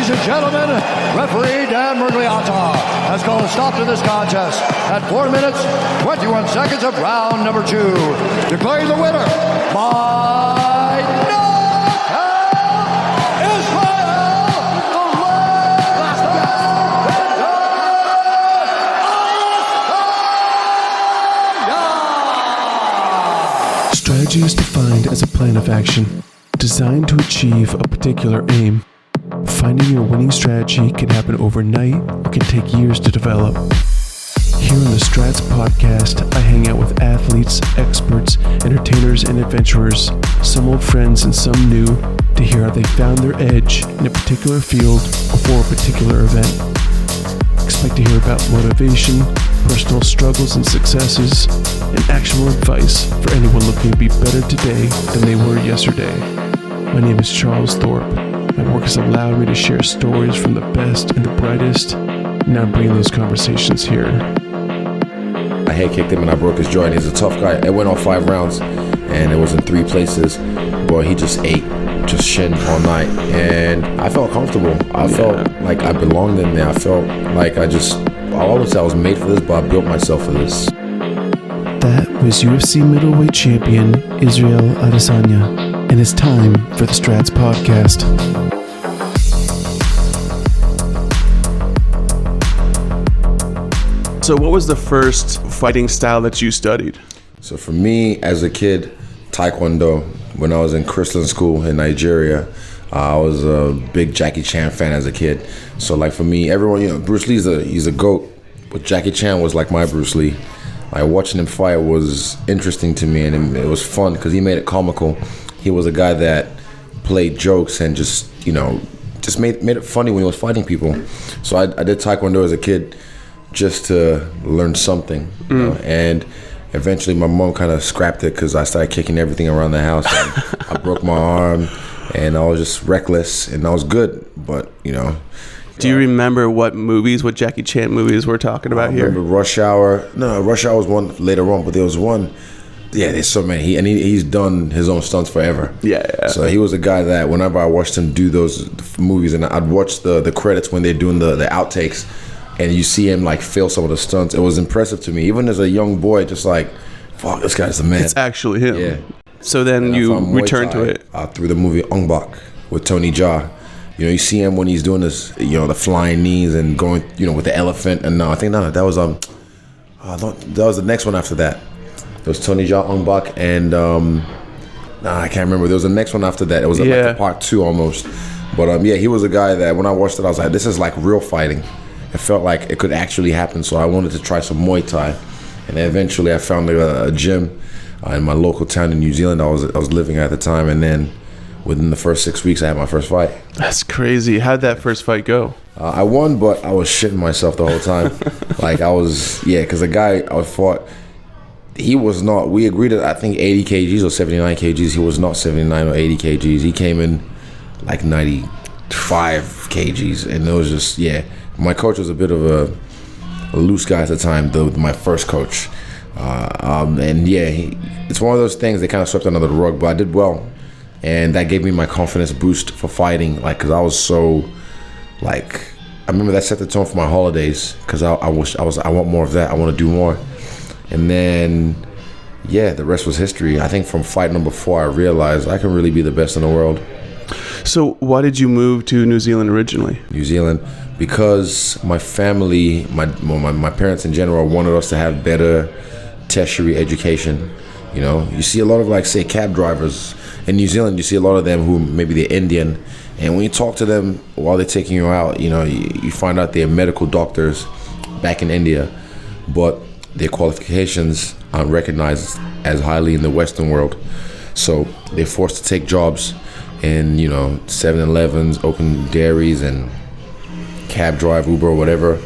Ladies and gentlemen, referee Dan Mergliata has called a stop to this contest at 4 minutes, 21 seconds of round number 2. Declaring the winner by knockout, Israel Adesanya! Strategy is defined as a plan of action designed to achieve a particular aim. Finding your winning strategy can happen overnight or can take years to develop. Here on the STRATS podcast, I hang out with athletes, experts, entertainers, and adventurers, some old friends and some new, to hear how they found their edge in a particular field or for a particular event. Expect to hear about motivation, personal struggles and successes, and actionable advice for anyone looking to be better today than they were yesterday. My name is Charles Thorp. My work has allowed me to share stories from the best and the brightest. Now I'm bringing those conversations here. I head kicked him and I broke his jaw, and he's a tough guy. It went on 5 rounds and it was in 3 places. Boy, he just ate, just shin all night. And I felt comfortable. I felt like I belonged in there. I felt like I always say I was made for this, but I built myself for this. That was UFC Middleweight champion Israel Adesanya. And it's time for the STRATS podcast. So what was the first fighting style that you studied? So for me, as a kid, Taekwondo. When I was in Christian school in Nigeria, I was a big Jackie Chan fan as a kid. So like for me, everyone, Bruce Lee's he's a GOAT, but Jackie Chan was like my Bruce Lee. Like watching him fight was interesting to me, and it was fun because he made it comical. He was a guy that played jokes and just made it funny when he was fighting people. So I did Taekwondo as a kid just to learn something, and eventually my mom kind of scrapped it because I started kicking everything around the house. And I broke my arm, and I was just reckless, and I was good, but Do you remember what Jackie Chan movies we're talking about here? I remember Rush Hour. No, Rush Hour was one later on, but there was one. Yeah, there's so many. He's done his own stunts forever. Yeah. So he was a guy that whenever I watched him do those movies, and I'd watch the credits when they're doing the outtakes, and you see him like fail some of the stunts, it was impressive to me. Even as a young boy, just like, fuck, this guy's the man. It's actually him. Yeah. So then you returned to it. Through the movie Ong Bak with Tony Jaa. You see him when he's doing this, the flying knees and going, with the elephant. And I think that was that was the next one after that. It was Tony Jaa, Ong Bak, and I can't remember. There was the next one after that. It was like a part 2 almost. But he was a guy that when I watched it, I was like, this is like real fighting. It felt like it could actually happen. So I wanted to try some Muay Thai, and then eventually I found a gym in my local town in New Zealand. I was living at the time, and then within the first 6 weeks, I had my first fight. That's crazy. How'd that first fight go? I won, but I was shitting myself the whole time. Because the guy I fought, he was not, we agreed at I think 80 kgs or 79 kgs. He was not 79 or 80 kgs. He came in like 95 kgs. And it was just, my coach was a bit of a loose guy at the time, my first coach. It's one of those things that kind of swept under the rug, but I did well. And that gave me my confidence boost for fighting, because I was so, I remember that set the tone for my holidays, because I want more of that. I want to do more. And then, the rest was history. I think from fight number 4, I realized I can really be the best in the world. So why did you move to New Zealand originally? New Zealand, because my family, my parents in general, wanted us to have better tertiary education. You see a lot of say cab drivers in New Zealand. You see a lot of them who maybe they're Indian, and when you talk to them while they're taking you out, you find out they're medical doctors back in India, but their qualifications aren't recognized as highly in the Western world. So they're forced to take jobs in 7-Elevens, open dairies, and cab drive, Uber, or whatever.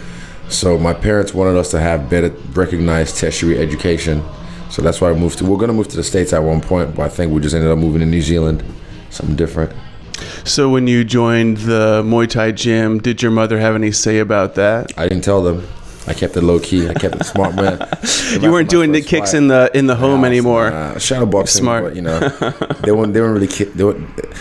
So my parents wanted us to have better recognized tertiary education. So that's why we're going to move to the States at one point, but I think we just ended up moving to New Zealand, something different. So when you joined the Muay Thai gym, did your mother have any say about that? I didn't tell them. I kept it low key. I kept it smart, man. You weren't doing the kicks in the home anymore. Shadow boxing, Smart. but, you know, they weren't really. It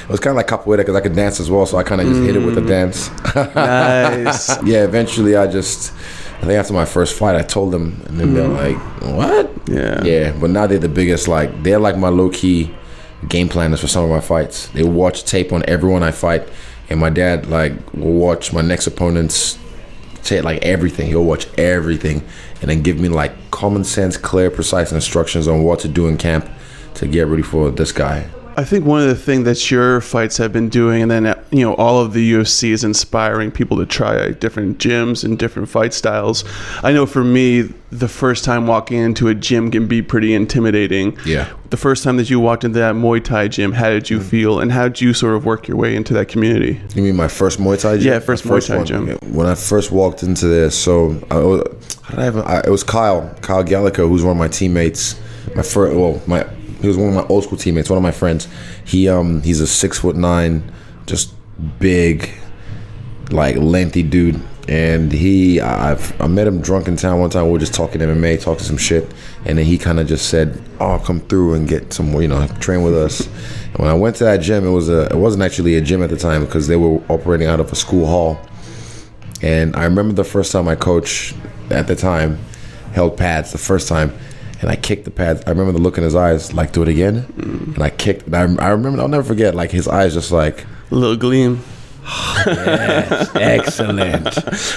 was kind of like capoeira because I could dance as well, so I kind of just hit it with the dance. Nice. Yeah, eventually I think after my first fight, I told them, and then they're like, "What?" Yeah. Yeah, but now they're the biggest. Like, they're like my low key game planners for some of my fights. They watch tape on everyone I fight, and my dad like will watch my next opponent's tape, like everything. He'll watch everything, and then give me like common sense, clear, precise instructions on what to do in camp to get ready for this guy. I think one of the things that your fights have been doing, and then all of the UFC is inspiring people to try different gyms and different fight styles. I know for me, the first time walking into a gym can be pretty intimidating. Yeah. The first time that you walked into that Muay Thai gym, how did you feel, and how did you sort of work your way into that community? You mean my first Muay Thai gym? Yeah, first Muay Thai gym. When I first walked into this, so it was Kyle Gallagher, who's one of my teammates. He was one of my old school teammates, one of my friends. He's a 6'9", just big, like lengthy dude. And I met him drunk in town one time. We were just talking MMA, talking some shit. And then he kind of just said, "Oh, come through and get some, train with us." And when I went to that gym, it wasn't actually a gym at the time because they were operating out of a school hall. And I remember the first time my coach at the time held pads, the first time. And I kicked the pads. I remember the look in his eyes, like, "Do it again." And I kicked. And I remember, I'll never forget, like, his eyes just like, A little gleam. "Yes, excellent.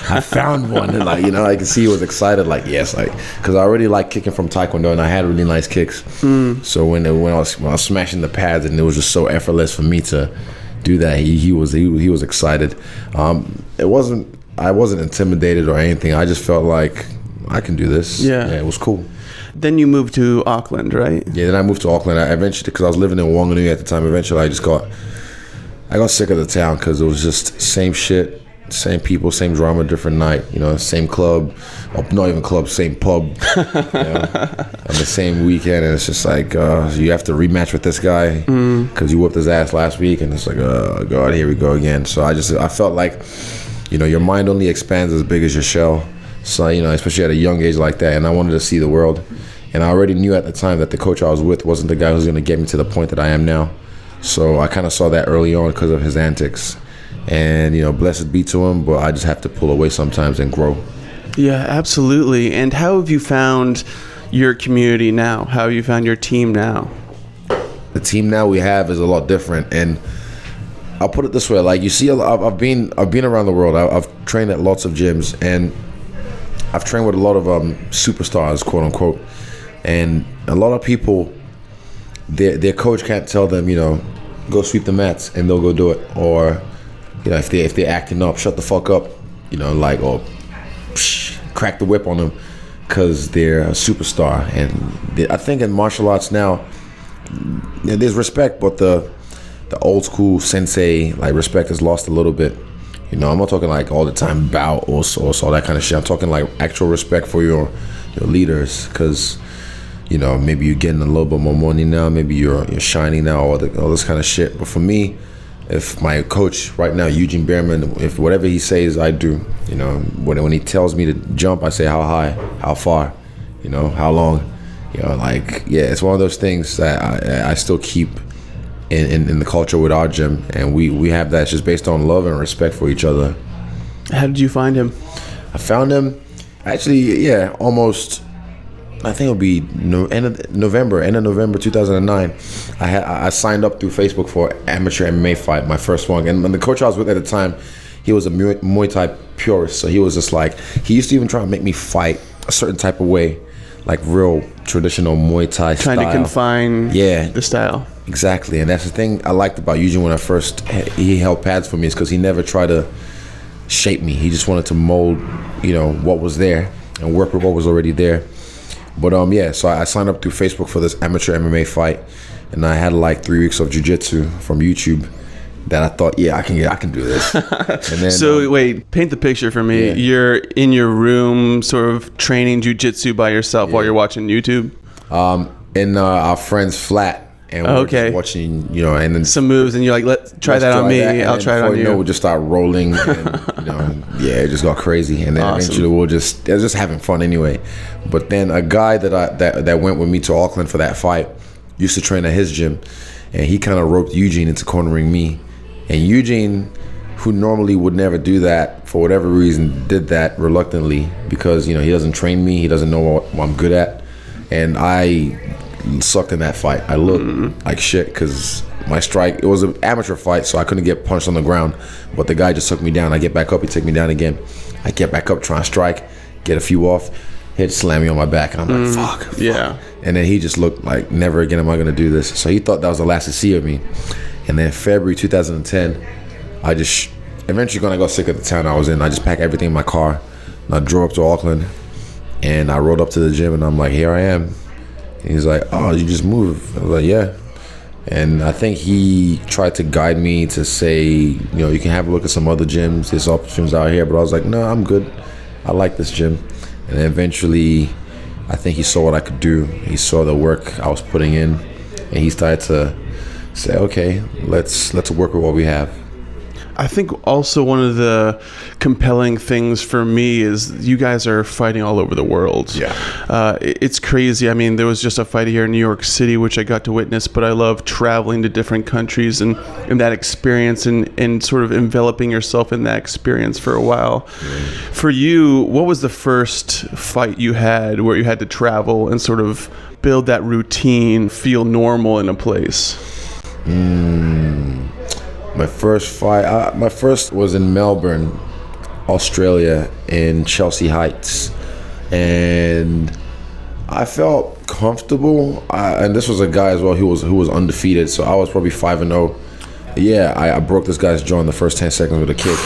I found one." And like, I could see he was excited, like, yes, like, because I already like kicking from Taekwondo and I had really nice kicks. So when I was smashing the pads and it was just so effortless for me to do that, he was excited. I wasn't intimidated or anything. I just felt like I can do this. Yeah, it was cool. Then you moved to Auckland, right? Yeah, then I moved to Auckland. I eventually, because I was living in Wanganui at the time, eventually I got sick of the town because it was just same shit, same people, same drama, different night, same club, not even club, same pub, on the same weekend. And it's just like, you have to rematch with this guy because you whooped his ass last week. And it's like, oh, God, here we go again. So I felt like, your mind only expands as big as your shell. So, especially at a young age like that. And I wanted to see the world. And I already knew at the time that the coach I was with wasn't the guy who was going to get me to the point that I am now. So I kind of saw that early on because of his antics. And, blessed be to him, but I just have to pull away sometimes and grow. Yeah, absolutely. And how have you found your community now? How have you found your team now? The team now we have is a lot different. And I'll put it this way. Like, you see, I've been around the world. I've trained at lots of gyms. And I've trained with a lot of superstars, quote unquote, and a lot of people, their coach can't tell them, go sweep the mats, and they'll go do it. Or, if they're acting up, shut the fuck up, or crack the whip on them because they're a superstar. And I think in martial arts now, there's respect, but the old school sensei respect is lost a little bit. I'm not talking like all the time bow or all that kind of shit. I'm talking like actual respect for your leaders because, maybe you're getting a little bit more money now. Maybe you're shining now, all this kind of shit. But for me, if my coach right now, Eugene Behrman, if whatever he says, I do. When he tells me to jump, I say how high, how far, how long. It's one of those things that I still keep in the culture with our gym, and we have that. It's just based on love and respect for each other. How did you find him? I found him actually, almost, I think it'll be end of November 2009. I signed up through Facebook for amateur MMA fight, my first one. And the coach I was with at the time, he was a Muay Thai purist, so he was just like, he used to even try to make me fight a certain type of way, like real traditional Muay Thai style. Trying to confine the style. Exactly, and that's the thing I liked about Eugene when he held pads for me, is because he never tried to shape me. He just wanted to mold, what was there and work with what was already there. But so I signed up through Facebook for this amateur MMA fight, and I had like 3 weeks of jiu-jitsu from YouTube that I thought, I can do this. And then, so wait, paint the picture for me. Yeah. You're in your room, sort of training jiu-jitsu by yourself while you're watching YouTube. In our friend's flat. and we're just watching, you know, and then some moves, and you're like, let's try that on me. I'll try it on you. You know, we'll just start rolling, and, you know, yeah, it just got crazy, and then eventually it was just having fun anyway. But then a guy that went with me to Auckland for that fight used to train at his gym, and he kind of roped Eugene into cornering me, and Eugene, who normally would never do that, for whatever reason, did that reluctantly because, you know, he doesn't train me, he doesn't know what I'm good at, and I sucked in that fight. I looked like shit because my strike, it was an amateur fight, so I couldn't get punched on the ground, but the guy just took me down. I get back up, he took me down again. I get back up, try and strike, get a few off, he'd slam me on my back, and I'm like, fuck. Yeah. And then he just looked like, never again am I going to do this. So he thought that was the last to see of me. And then February 2010, I just, eventually when I got sick of the town I was in, I just packed everything in my car, and I drove up to Auckland, and I rode up to the gym, and I'm like, here I am. And he's like, oh, you just moved? I was like, yeah. And I think he tried to guide me to say, you know, you can have a look at some other gyms, there's options out here, but I was like, no, I'm good. I like this gym. And then eventually, I think he saw what I could do. He saw the work I was putting in, and he started to say, okay, let's work with what we have. I think also one of the compelling things for me is you guys are fighting all over the world. Yeah. It's crazy. I mean, there was just a fight here in New York City, which I got to witness, but I love traveling to different countries and that experience and sort of enveloping yourself in that experience for a while. For you, what was the first fight you had where you had to travel and sort of build that routine, feel normal in a place? My first fight, my first was in Melbourne, Australia, in Chelsea Heights, and I felt comfortable. And this was a guy as well who was undefeated, so I was probably 5-0. Yeah, I broke this guy's jaw in the first 10 seconds with a kick.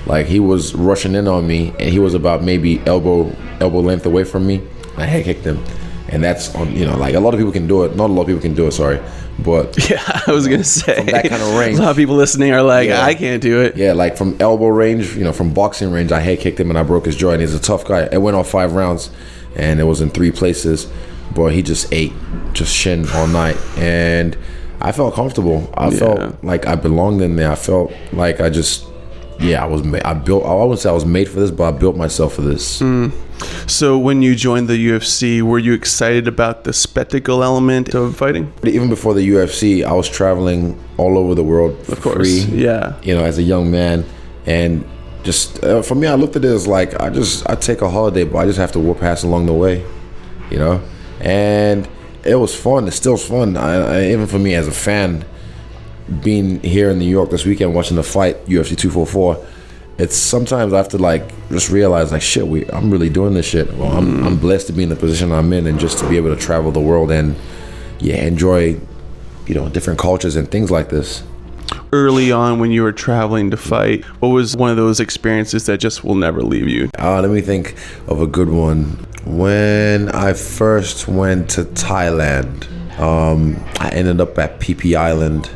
Like, he was rushing in on me, and he was about maybe elbow length away from me. I head kicked him. And that's, you know, like, a lot of people can do it. Not a lot of people can do it, sorry. But yeah, I was going to say, from that kind of range, a lot of people listening are like, yeah, I can't do it. Yeah, like from elbow range, you know, from boxing range, I head kicked him and I broke his jaw. And he's a tough guy. It went on 5 rounds, and it was in 3 places. But he just ate, just shin all night. And I felt comfortable. I felt like I belonged in there. I felt like I just, I wouldn't say I was made for this, but I built myself for this. So when you joined the UFC, were you excited about the spectacle element of fighting? Even before the UFC, I was traveling all over the world for free. Yeah. You know, as a young man, and just for me, I looked at it as like I take a holiday, but I just have to whoop ass along the way. You know, and it was fun. It still fun. Even for me as a fan, being here in New York this weekend watching the fight UFC 244. It's sometimes I have to like just realize like shit, I'm really doing this shit. Well, I'm blessed to be in the position I'm in, and just to be able to travel the world and enjoy, you know, different cultures and things like this. Early on when you were traveling to fight, what was one of those experiences that just will never leave you? Let me think of a good one. When I first went to Thailand, I ended up at PP Island.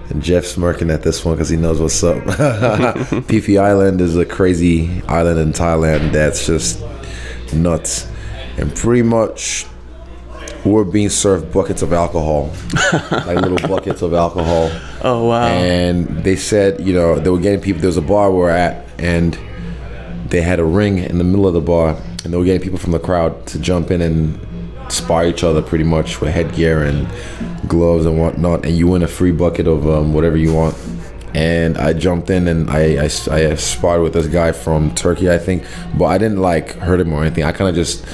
And Jeff's smirking at this one because he knows what's up. PP Island is a crazy island in Thailand that's just nuts. And pretty much we're being served buckets of alcohol, like little buckets of alcohol. Oh, wow. And they said, you know, they were getting people, there was a bar we're at, and they had a ring in the middle of the bar, and they were getting people from the crowd to jump in and spar each other pretty much with headgear and gloves and whatnot, and you win a free bucket of whatever you want. And I jumped in and I sparred with this guy from Turkey, I think, but I didn't like hurt him or anything. I kind of just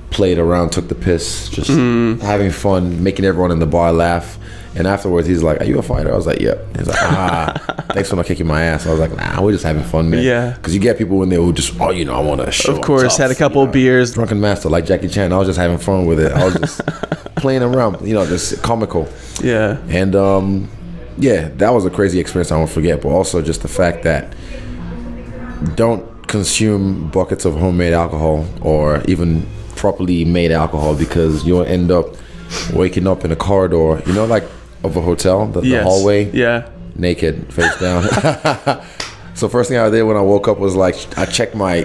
played around, took the piss, just having fun, making everyone in the bar laugh. And afterwards, he's like, "Are you a fighter?" I was like, "Yep." He's like, "Thanks for not kicking my ass." I was like, "Nah, we're just having fun, man." Yeah. Because you get people in there who just, I want to show. Of course, had a couple of beers. Drunken master, like Jackie Chan. I was just having fun with it. I was just playing around, you know, just comical. Yeah. And that was a crazy experience I won't forget. But also just the fact that don't consume buckets of homemade alcohol or even properly made alcohol, because you'll end up waking up in a corridor, you know, like of a hotel, the hallway, naked, face down. So first thing I did when I woke up was like I checked my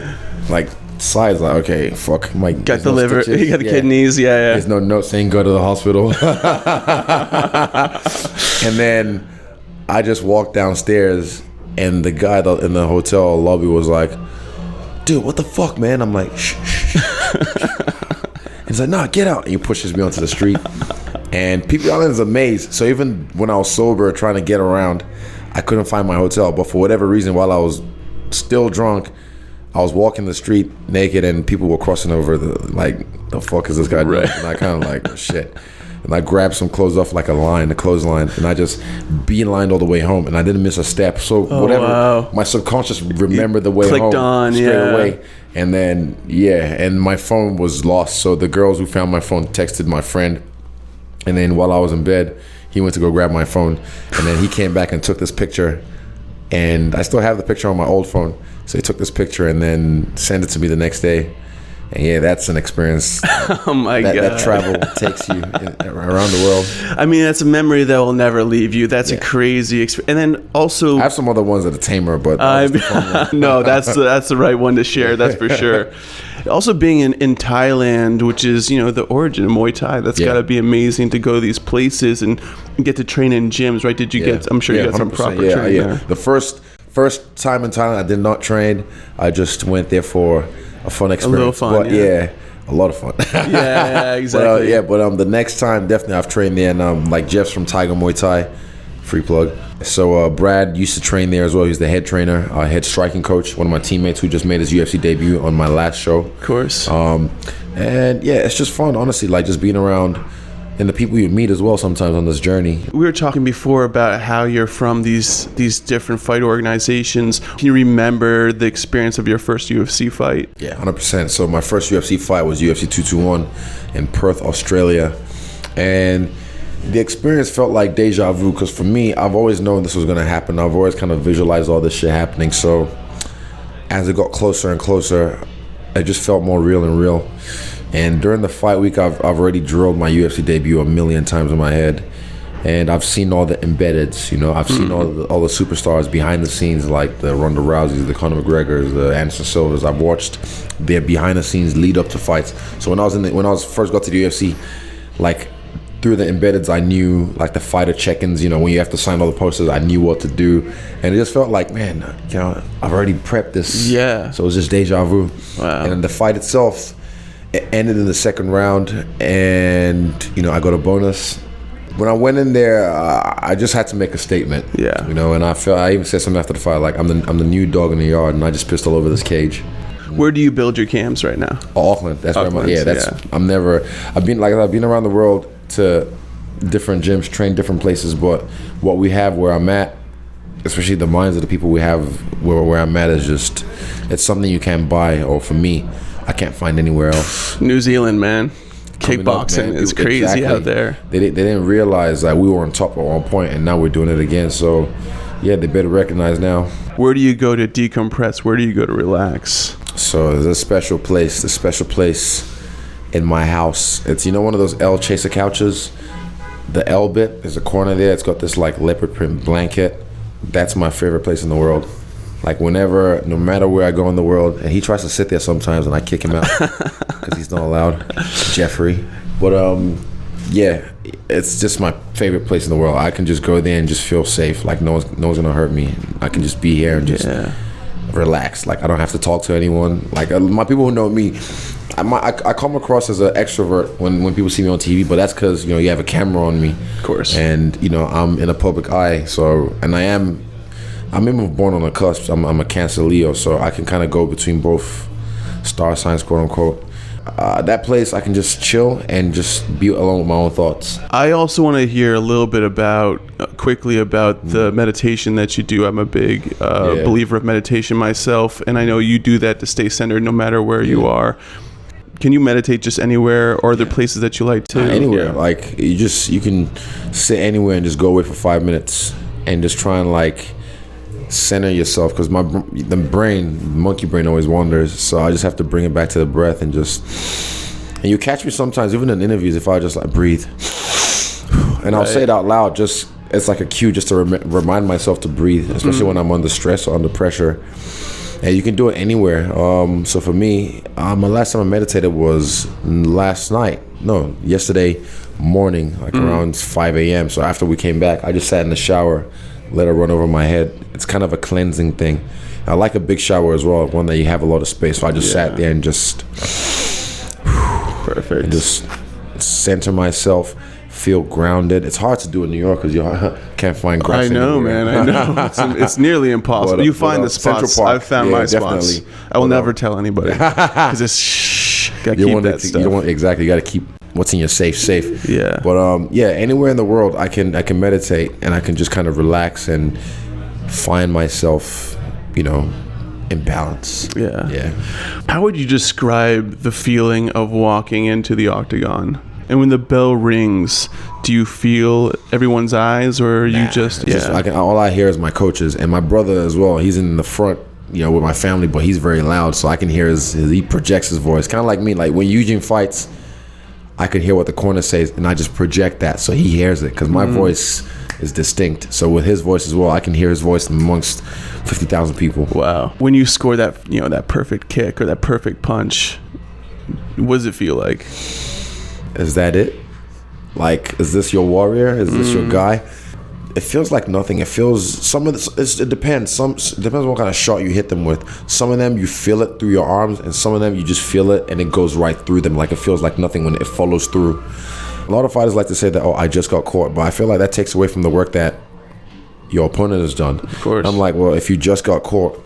sides. Like, okay, fuck, my Got the liver, you got the kidneys, yeah. There's no note saying go to the hospital. And then I just walked downstairs, and the guy in the hotel lobby was like, dude, what the fuck, man? I'm like, shh. He's like, nah, get out. And he pushes me onto the street. And Pete Allen's amazed. So even when I was sober trying to get around, I couldn't find my hotel. But for whatever reason, while I was still drunk, I was walking the street naked, and people were crossing over the fuck is this guy doing? And I kind of like, oh, shit. And I grabbed some clothes off like a clothesline, and I just beelined all the way home, and I didn't miss a step. So my subconscious remembered the way home straight away. And then, and my phone was lost. So the girls who found my phone texted my friend, and then while I was in bed, he went to go grab my phone, and then he came back and took this picture, and I still have the picture on my old phone. So he took this picture and then sent it to me the next day. And that's an experience. Oh my God. That travel takes you around the world. I mean, that's a memory that will never leave you. That's a crazy experience. And then also, I have some other ones that are tamer, but no, that's the right one to share. That's for sure. Also, being in Thailand, which is the origin of Muay Thai, that's got to be amazing to go to these places and get to train in gyms, right? Did you get? I'm sure you got some proper training there. The first time in Thailand, I did not train. I just went there for a fun experience. A little fun, a lot of fun. Yeah, exactly. But the next time, definitely I've trained there, and like Jeff's from Tiger Muay Thai, free plug. So Brad used to train there as well. He's the head trainer, head striking coach, one of my teammates who just made his UFC debut on my last show. Of course. And it's just fun, honestly, like just being around, and the people you meet as well sometimes on this journey. We were talking before about how you're from these different fight organizations. Can you remember the experience of your first UFC fight? Yeah, 100%. So my first UFC fight was UFC 221 in Perth, Australia. And the experience felt like deja vu, because for me, I've always known this was going to happen. I've always kind of visualized all this shit happening. So as it got closer and closer, it just felt more real and real. And during the fight week, I've already drilled my UFC debut a million times in my head, and I've seen all the embeddeds. I've seen all the superstars behind the scenes, like the Ronda Rouseys, the Conor McGregors, the Anderson Silvas. I've watched their behind the scenes lead up to fights. So when I first got to the UFC, like through the embeddeds, I knew like the fighter check-ins. When you have to sign all the posters, I knew what to do, and it just felt like, man, I've already prepped this. Yeah. So it was just deja vu. Wow. And then the fight itself, it ended in the second round, and I got a bonus. When I went in there, I just had to make a statement. Yeah. And I even said something after the fight, like I'm the new dog in the yard, and I just pissed all over this cage. Where do you build your cams right now? Auckland. That's where I'm at. Yeah, I've been around the world to different gyms, trained different places, but what we have where I'm at, especially the minds of the people we have where I'm at, is just, it's something you can't buy, or for me, I can't find anywhere else. New Zealand, man. Kickboxing is crazy out there. They didn't realize that we were on top at one point, and now we're doing it again. So, yeah, they better recognize now. Where do you go to decompress? Where do you go to relax? So there's a special place in my house. It's, one of those L chaser couches. The L bit, there's a corner there. It's got this like leopard print blanket. That's my favorite place in the world. Like no matter where I go in the world, and he tries to sit there sometimes, and I kick him out because he's not allowed. Jeffrey, but it's just my favorite place in the world. I can just go there and just feel safe. Like no one's gonna hurt me. I can just be here and just relax. Like I don't have to talk to anyone. Like my people who know me, I come across as an extrovert when people see me on TV, but that's because you have a camera on me, of course, and I'm in a public eye. So, and I'm even born on the cusp. I'm a Cancer Leo, so I can kind of go between both star signs, quote unquote. That place, I can just chill and just be alone with my own thoughts. I also want to hear a little bit quickly about the meditation that you do. I'm a big believer of meditation myself, and I know you do that to stay centered no matter where you are. Can you meditate just anywhere, or are there places that you like to? Anywhere. Yeah. Like you can sit anywhere and just go away for 5 minutes and just try and like center yourself, because the monkey brain always wanders, so I just have to bring it back to the breath and you catch me sometimes even in interviews if I just like breathe and I'll say it out loud, just it's like a cue just to remind myself to breathe, especially when I'm under stress or under pressure. And you can do it anywhere. So for me, my last time I meditated was yesterday morning, like around 5 a.m. So after we came back, I just sat in the shower, let it run over my head. It's kind of a cleansing thing. I like a big shower as well, one that you have a lot of space. So I just sat there and just perfect. And just center myself, feel grounded. It's hard to do in New York because you can't find grass. I know, anywhere. man. I know. It's nearly impossible. You find the spots. I've found my spots. Definitely. I will never tell anybody because it's gotta keep that stuff. You don't want, exactly. You got to keep what's in your safe. Yeah. But anywhere in the world, I can meditate and I can just kind of relax and find myself, in balance. Yeah. How would you describe the feeling of walking into the octagon? And when the bell rings, do you feel everyone's eyes, or are you just all I hear is my coaches and my brother as well. He's in the front, with my family, but he's very loud, so I can hear he projects his voice. Kind of like me, like when Eugene fights, I can hear what the corner says, and I just project that, so he hears it, because my voice is distinct. So with his voice as well, I can hear his voice amongst 50,000 people. Wow. When you score that, that perfect kick or that perfect punch, what does it feel like? Is that it? Like, is this your warrior? Is this your guy? It feels like nothing. It feels, it depends. It depends what kind of shot you hit them with. Some of them you feel it through your arms, and some of them you just feel it and it goes right through them. Like, it feels like nothing when it follows through. A lot of fighters like to say that, I just got caught, but I feel like that takes away from the work that your opponent has done. Of course. I'm like, well, if you just got caught,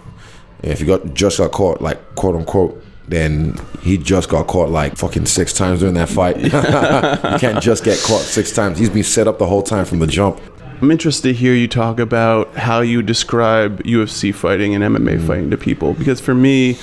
like, quote unquote, then he just got caught like fucking 6 times during that fight. You can't just get caught 6 times. He's been set up the whole time from the jump. I'm interested to hear you talk about how you describe UFC fighting and MMA fighting to people, because for me,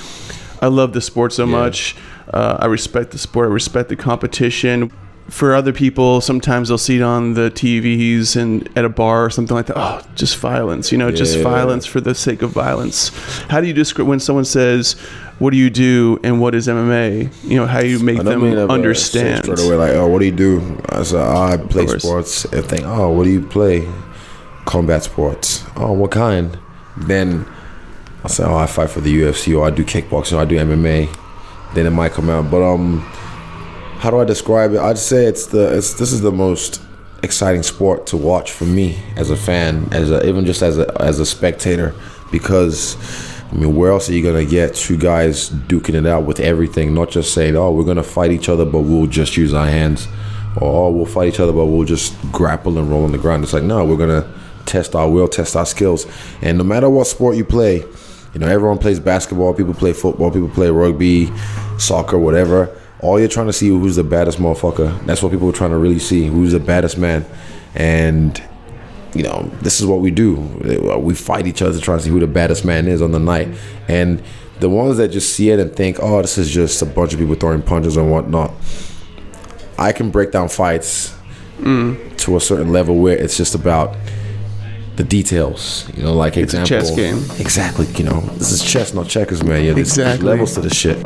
I love the sport so much. I respect the sport. I respect the competition. For other people, sometimes they'll see it on the TVs and at a bar or something like that. Oh, just violence, just violence for the sake of violence. How do you describe when someone says, what do you do and what is MMA? How you make them understand. Straight away, like, what do you do? I said, I play sports. And think, what do you play? Combat sports. Oh, what kind? Then I say, I fight for the UFC, or I do kickboxing, or I do MMA. Then it might come out. But how do I describe it? I'd say this is the most exciting sport to watch for me as a fan, even just as a spectator, because where else are you gonna get 2 guys duking it out with everything? Not just saying, we're gonna fight each other, but we'll just use our hands, or we'll fight each other, but we'll just grapple and roll on the ground. It's like, no, we're gonna test our will, test our skills, and no matter what sport you play, everyone plays basketball, people play football, people play rugby, soccer, whatever. All you're trying to see who's the baddest motherfucker. That's what people are trying to really see. Who's the baddest man? And, this is what we do. We fight each other to try to see who the baddest man is on the night. And the ones that just see it and think, this is just a bunch of people throwing punches and whatnot. I can break down fights to a certain level where it's just about the details, like it's example. It's a chess game. Exactly, this is chess, not checkers, man. There's levels to this shit.